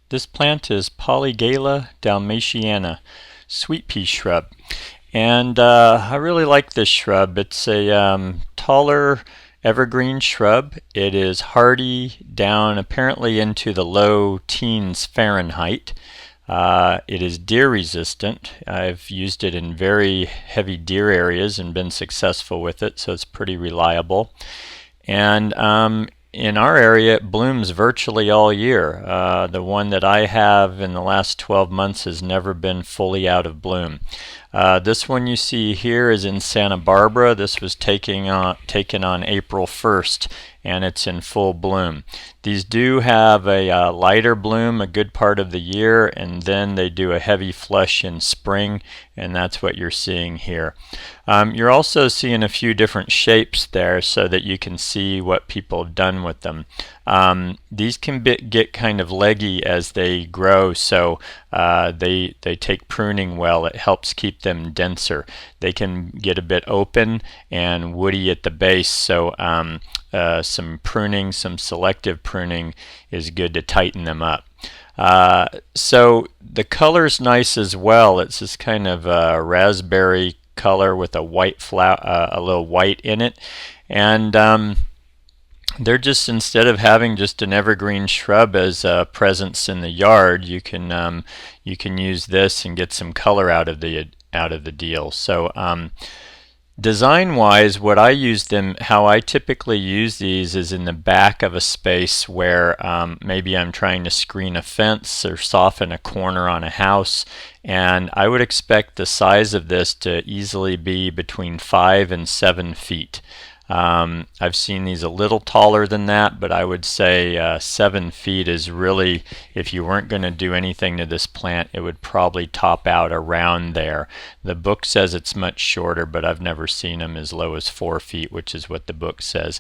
This plant is Polygala dalmaisiana, sweet-pea shrub. And I really like this shrub. It's a taller evergreen shrub. It is hardy down apparently into the low teens Fahrenheit. It is deer resistant. I've used it in very heavy deer areas and been successful with it, so it's pretty reliable. And in our area, it blooms virtually all year. The one that I have in the last 12 months has never been fully out of bloom. This one you see here is in Santa Barbara. This was taken on April 1st, and it's in full bloom. These do have a lighter bloom a good part of the year, and then they do a heavy flush in spring, and that's what you're seeing here. You're also seeing a few different shapes there so that you can see what people have done with them. These can get kind of leggy as they grow, so they take pruning well. It helps keep them denser. They can get a bit open and woody at the base, so some pruning, some selective pruning is good to tighten them up. So the color's nice as well. It's this kind of raspberry color with a white a little white in it, and they're just, instead of having just an evergreen shrub as a presence in the yard, you can use this and get some color out of the deal. So design-wise, what I use them, how I typically use these is in the back of a space where maybe I'm trying to screen a fence or soften a corner on a house, and I would expect the size of this to easily be between 5 and 7 feet. I've seen these a little taller than that, but I would say 7 feet is really, if you weren't going to do anything to this plant, it would probably top out around there. The book says it's much shorter, but I've never seen them as low as 4 feet, which is what the book says.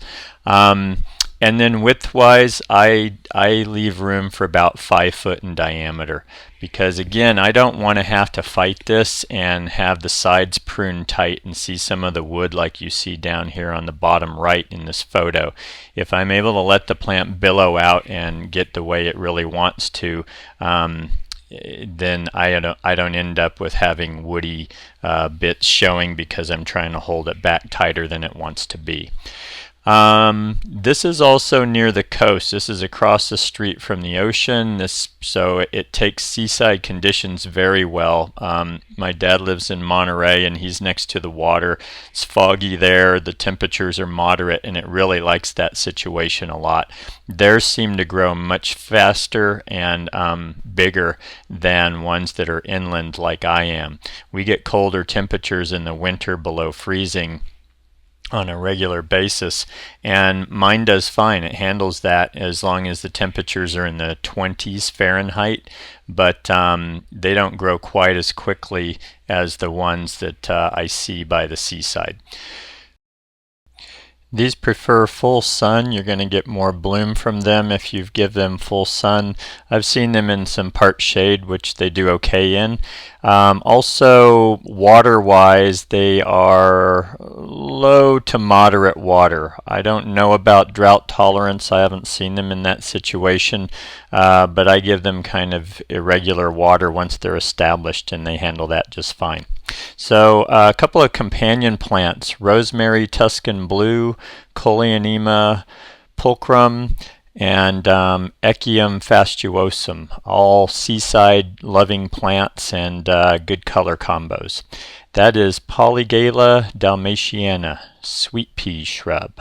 And then width-wise, I leave room for about 5 foot in diameter, because again, I don't want to have to fight this and have the sides pruned tight and see some of the wood like you see down here on the bottom right in this photo. If I'm able to let the plant billow out and get the way it really wants to, then I don't end up with having woody bits showing because I'm trying to hold it back tighter than it wants to be. This is also near the coast. This is across the street from the ocean. So it takes seaside conditions very well. My dad lives in Monterey and he's next to the water. It's foggy there, the temperatures are moderate, and it really likes that situation a lot. Theirs seem to grow much faster and bigger than ones that are inland like I am. We get colder temperatures in the winter below freezing on a regular basis, and mine does fine. It handles that as long as the temperatures are in the 20s Fahrenheit, but they don't grow quite as quickly as the ones that I see by the seaside. These prefer full sun. You're going to get more bloom from them if you give them full sun. I've seen them in some part shade, which they do okay in. Also, water-wise, they are low to moderate water. I don't know about drought tolerance. I haven't seen them in that situation, but I give them kind of irregular water once they're established, and they handle that just fine. So a couple of companion plants: rosemary Tuscan blue, Coleonema pulchrum, and Echium fastuosum, all seaside loving plants and good color combos. That is Polygala dalmaisiana, sweet pea shrub.